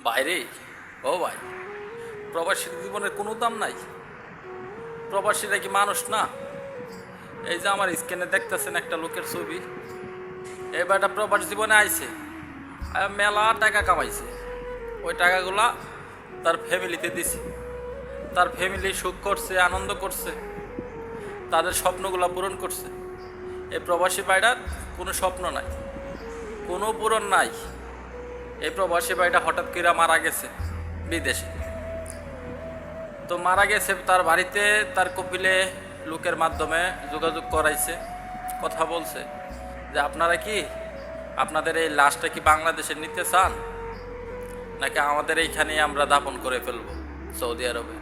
বাইরে ও ভাই, প্রবাসী জীবনের কোনো দাম নাই। প্রবাসীরা কি মানুষ না? এই যে আমার স্ক্রিনে দেখতেছেন একটা লোকের ছবি, এবার একটা প্রবাস জীবনে আইছে, মেলা টাকা কামাইছে। ওই টাকাগুলা তার ফ্যামিলিতে দিছে, তার ফ্যামিলি সুখ করছে, আনন্দ করছে, তাদের স্বপ্নগুলো পূরণ করছে। এই প্রবাসী ভাইটার কোনো স্বপ্ন নাই, কোনো পূরণ নাই। এই প্রবাসী ভাইটা হঠাৎ করে মারা গেছে বিদেশে। তো মারা গেছে, তার বাড়িতে তার কপিলে লোকের মাধ্যমে যোগাযোগ করাইছে, কথা বলছে যে আপনারা কি আপনাদের এই লাশটা কি বাংলাদেশে নিতে চান, নাকি আমাদের এইখানেই আমরা দাফন করে ফেলবো সৌদি আরবে।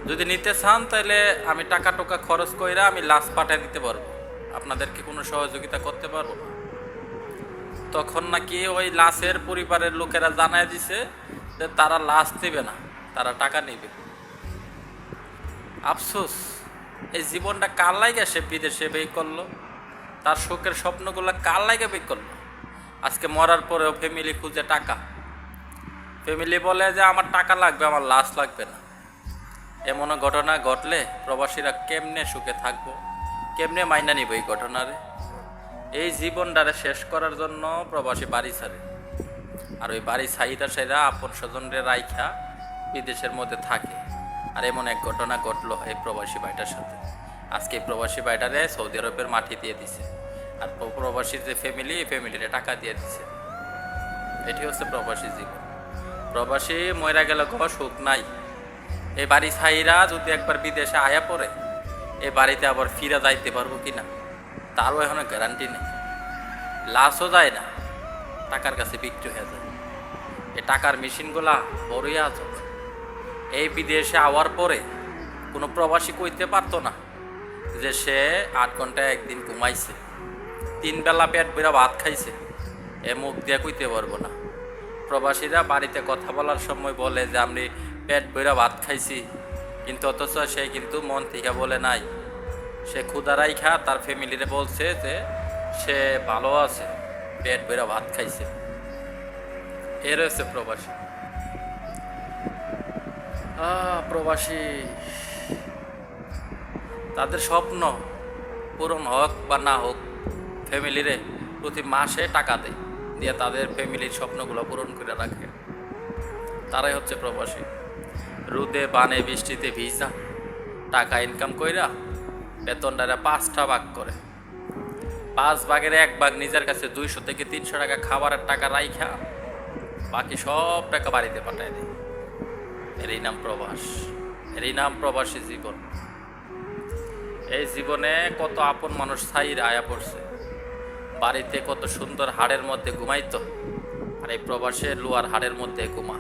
যদি নিতে চান তাহলে আমি টাকা টোকা খরচ কইরা আমি লাশ পাঠিয়ে দিতে পারবো, আপনাদেরকে কোনো সহযোগিতা করতে পারবো না। তখন নাকি ওই লাশের পরিবারের লোকেরা জানায় দিছে যে তারা লাশ নেবে না, তারা টাকা নেবে। আফসোস, এই জীবনটা কার লাইগা সে বিদেশে ব্যয় করলো, তার শোকের স্বপ্নগুলো কার লাইগা ব্যয় করলো। আজকে মরার পরেও ফ্যামিলি খুঁজে টাকা, ফ্যামিলি বলে যে আমার টাকা লাগবে, আমার লাশ লাগবে না। এমন ঘটনা ঘটলে প্রবাসীরা কেমনে সুখে থাকবো, কেমনে মাইনা নিব এই ঘটনারে। এই জীবনটারে শেষ করার জন্য প্রবাসী বাড়ি ছাড়ে, আর ওই বাড়ি ছাইরা সেরা আপন স্বজনরে রাইখা বিদেশের মধ্যে থাকে। আর এমন এক ঘটনা ঘটলো এই প্রবাসী ভাইটার সাথে। আজকে এই প্রবাসী ভাইটারে সৌদি আরবের মাটি দিয়ে দিছে, আর প্রবাসীর যে ফ্যামিলি, এই ফ্যামিলিরে টাকা দিয়ে দিছে। এটি হচ্ছে প্রবাসী জীবন। প্রবাসী ময়রা গেলে কোনো সুখ নাই। এই বাড়ি ছাইরা যদি একবার বিদেশে আয়া পড়ে, এই বাড়িতে আবার ফিরা যাইতে পারবো কিনা তারও এখনো গ্যারান্টি নেই। লাশও যায় না, টাকার কাছে বিক্রি হয়ে যায়। এই টাকার মেশিনগুলা বড়ই আজব। এই বিদেশে আওয়ার পরে কোনো প্রবাসী কইতে পারতো না যে সে 8 ঘন্টা একদিন ঘুমাইছে, 3 বেলা পেট বেড়া ভাত খাইছে। এ মুখ দিয়ে কইতে পারবো না। প্রবাসীরা বাড়িতে কথা বলার সময় বলে যে আমি পেট বেড়া ভাত খাইছি, কিন্তু অথচ সে কিন্তু মন থেকে বলে নাই। সে ক্ষুধারাই খা তার ফ্যামিলিরে বলছে যে সে ভালো আছে, পেট বেড়া ভাত খাইছে। এ রয়েছে প্রবাসী। প্রবাসী তাদের স্বপ্ন পূরণ হোক বা না হোক, ফ্যামিলিরে প্রতি মাসে টাকা দেয়, দিয়ে তাদের ফ্যামিলির স্বপ্নগুলো পূরণ করে রাখে। তারাই হচ্ছে প্রবাসী। রোদে বানে বৃষ্টিতে ভিজা টাকা ইনকাম কইরা বেতনটারে 5টা ভাগ করে, 5 ভাগের 1 ভাগ নিজের কাছে 200 থেকে 300 টাকা খাবারের টাকা রাইখা বাকি সব টাকা বাড়িতে পাঠায় দেয়। এরই নাম প্রবাস, এরই নাম প্রবাসী জীবন। এই জীবনে কত আপন মানুষ ছাইরা আয়া পড়ছে, বাড়িতে কত সুন্দর হাড়ের মধ্যে ঘুমাইতো, আর এই প্রবাসের লোয়ার হাড়ের মধ্যে ঘুমা।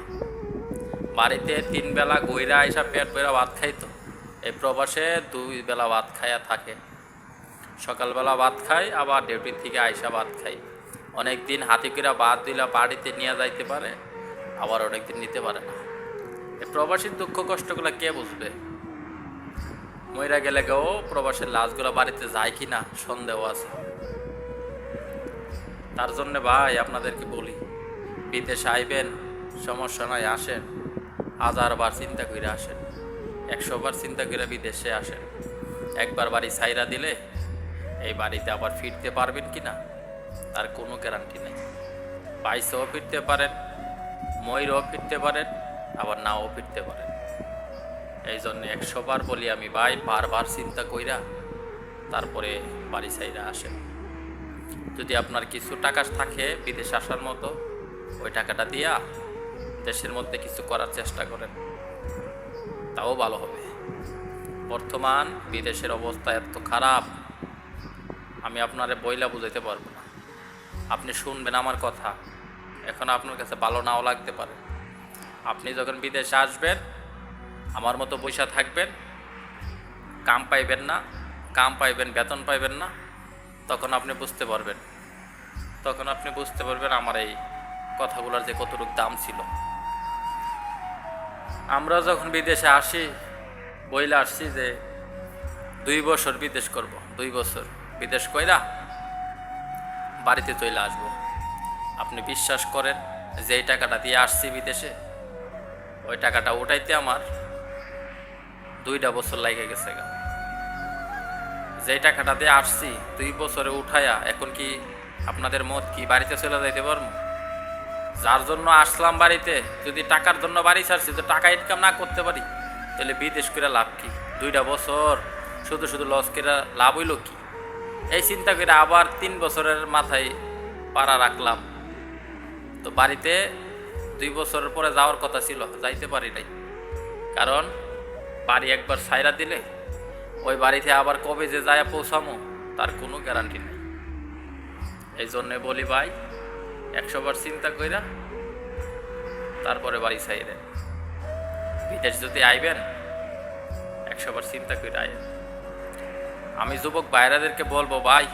বাড়িতে 3 বেলা গইরা আইসা পেট বেড়া ভাত খাইতো, এই প্রবাসে 2 বেলা ভাত খাইয়া থাকে। সকালবেলা ভাত খাই, আবার ডিউটি থেকে আইসা ভাত খাই। অনেক দিন হাতে করে ভাত দিলা বাড়িতে নিয়ে যাইতে পারে, আবার অনেক দিন নিতে পারে না। এই প্রবাসীর দুঃখ কষ্টগুলো কে বুঝবে? মইরা গেলে গেও প্রবাসের লাশগুলো বাড়িতে যায় কি না সন্দেহ আছে। তার জন্য ভাই আপনাদেরকে বলি, বিদেশে আইবেন সমস্যা নয়, আসেন, 1000 বার চিন্তা করে আসেন, 100 বার চিন্তা করে বিদেশে আসেন। একবার বাড়ি ছাইরা দিলে এই বাড়িতে আবার ফিরতে পারবেন কি না তার কোনো গ্যারান্টি নেই। পাইসেও ফিরতে পারেন, ময়ূরও ফিরতে পারেন, আবার নাও ফিরতে পারেন। এই জন্য 100 বার বলি আমি ভাই, বারবার চিন্তা কইরা তারপরে বাড়ি ছাইরা আসেন। যদি আপনার কিছু টাকা থাকে বিদেশে আসার মতো, ওই টাকাটা দিয়া দেশের মধ্যে কিছু করার চেষ্টা করেন, তাও ভালো হবে। বর্তমান বিদেশের অবস্থা এত খারাপ, আমি আপনারে বইলা বুঝাইতে পারবো না। আপনি শুনবেন আমার কথা, এখন আপনার কাছে ভালো নাও লাগতে পারে। আপনি যখন বিদেশে আসবেন, আমার মতো পয়সা থাকবেন, কাম পাইবেন না, কাম পাইবেন বেতন পাইবেন না, তখন আপনি বুঝতে পারবেন, আমার এই কথাগুলোর যে কতটুকু দাম ছিল। আমরা যখন বিদেশে আসি, বইলে আসছি যে 2 বছর বিদেশ করব, 2 বছর বিদেশ কইরা বাড়িতে চলে আসবো। আপনি বিশ্বাস করেন যেই টাকাটা দিয়ে আসছি বিদেশে, ওই টাকাটা উঠাইতে আমার 2টা বছর লাগে গেছে গা। যেই টাকাটা দিয়ে আসছি 2 বছরে উঠাইয়া এখন কি আপনাদের মত কি বাড়িতে চলে যাইতে পারবো? যার জন্য আসলাম বাড়িতে, যদি টাকার জন্য বাড়ি ছাড়ছি, তো টাকা ইনকাম না করতে পারি, তাহলে বিদেশ করে লাভ কি? 2টা বছর শুধু শুধু লস করে লাভ হইল কি? এই চিন্তা করে আবার 3 বছরের মাথায় পাড়া রাখলাম। তো বাড়িতে 2 বছরের পরে যাওয়ার কথা ছিল, যাইতে পারি নাই। কারণ বাড়ি একবার ছাইরা দিলে ওই বাড়িতে আবার কবে যে যায় পৌঁছামো তার কোনো গ্যারান্টি নেই। এই জন্যে বলি ভাই, 100বার চিন্তা কইরা তারপরে বাড়ি ছাইরেন। বিদেশ যদি আইবেন 100বার চিন্তা কইরা আইবেন। আমি যুবক ভাইরাদেরকে বলবো, ভাই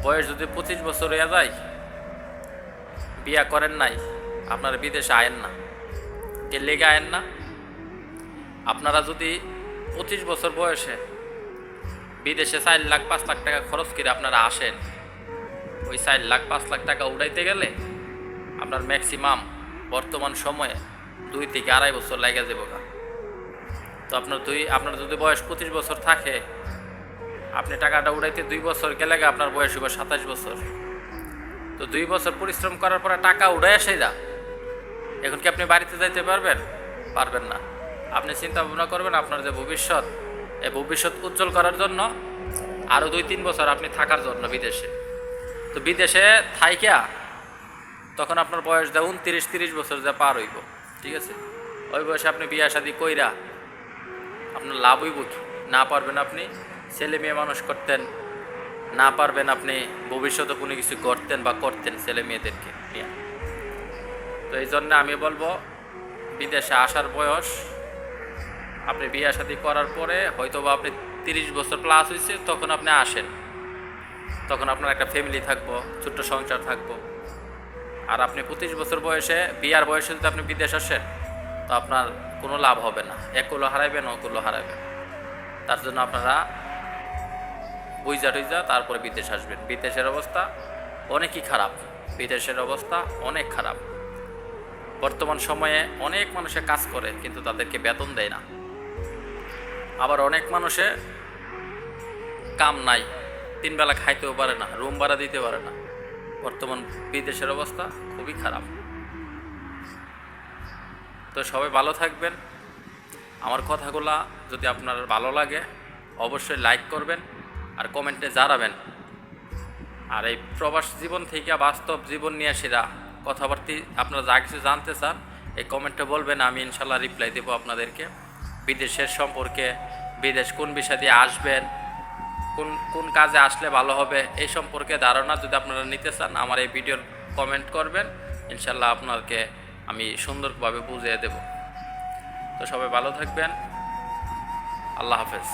বয়স যদি 25 বছর হয়ে যায়, বিয়া করেন নাই, আপনারা বিদেশে আয়েন না। এর লেগে আয়েন না? আপনারা যদি 25 বছর বয়সে বিদেশে 4 লাখ 5 লাখ টাকা খরচ করে আপনারা আসেন, ওই 4 লাখ 5 লাখ টাকা উঠাইতে গেলে আপনার ম্যাক্সিমাম বর্তমান সময়ে 2 থেকে 2.5 বছর লাগে যাবো গা। তো আপনার যদি বয়স 25 বছর থাকে, আপনি টাকাটা উঠাইতে 2 বছর গেলে আপনার বয়স হবে 27 বছর। তো 2 বছর পরিশ্রম করার পরে টাকা উঠাই আসে যা, এখন কি আপনি বাড়িতে যাইতে পারবেন? পারবেন না। আপনি চিন্তা ভাবনা করবেন আপনার যে ভবিষ্যৎ, এই ভবিষ্যৎ উজ্জ্বল করার জন্য আরও 2-3 বছর আপনি থাকার জন্য বিদেশে। তো বিদেশে থাইকা তখন আপনার বয়স দেয় 29-30 বছর যা পার হইব, ঠিক আছে? ওই বয়সে আপনি বিয়া শাদি কইরা আপনার লাভ হইব কি? না পারবেন আপনি ছেলে মেয়ে মানুষ করতেন, না পারবেন আপনি ভবিষ্যতে কোনো কিছু করতেন বা করতেন ছেলে মেয়েদেরকে নিয়ে। তো এই জন্য আমি বলবো, বিদেশে আসার বয়স আপনি বিয়া শাদি করার পরে হয়তো বা আপনি 30 বছর প্লাস হয়েছে, তখন আপনি আসেন। তখন আপনার একটা ফ্যামিলি থাকবো, ছোট্ট সংসার থাকবো। আর আপনি 25 বছর বয়সে, বিয়ার বয়সে যদি আপনি বিদেশ আসেন, তো আপনার কোনো লাভ হবে না। একুলো হারাইবেন, ওকুলো হারাইবেন। তার জন্য আপনারা বুঝা টুইজা তারপরে বিদেশ আসবেন। বিদেশের অবস্থা অনেকই খারাপ, বিদেশের অবস্থা অনেক খারাপ। বর্তমান সময়ে অনেক মানুষে কাজ করে কিন্তু তাদেরকে বেতন দেয় না। আবার অনেক মানুষে কাম নাই, 3 বেলা খাইতেও পারে না, রুম ভাড়া দিতে পারে না। বর্তমান বিদেশের অবস্থা খুবই খারাপ। তো সবাই ভালো থাকবেন। আমার কথাগুলা যদি আপনার ভালো লাগে অবশ্যই লাইক করবেন আর কমেন্টে জানাবেন। আর এই প্রবাস জীবন থেকে বাস্তব জীবন নিয়ে সেরা কথাবার্তা আপনারা যা কিছু জানতে চান এই কমেন্টে বলবেন, আমি ইনশাল্লাহ রিপ্লাই দেবো আপনাদেরকে। বিদেশের সম্পর্কে, বিদেশ কোন বিষয় দিয়ে আসবেন, কোন কাজে আসলে ভালো হবে, এই সম্পর্কে ধারণা যদি আপনারা নিতে চান আমার এই ভিডিওর কমেন্ট করবেন, ইনশাল্লাহ আপনাকে আমি সুন্দরভাবে বুঝিয়ে দেব। তো সবাই ভালো থাকবেন। আল্লাহ হাফেজ।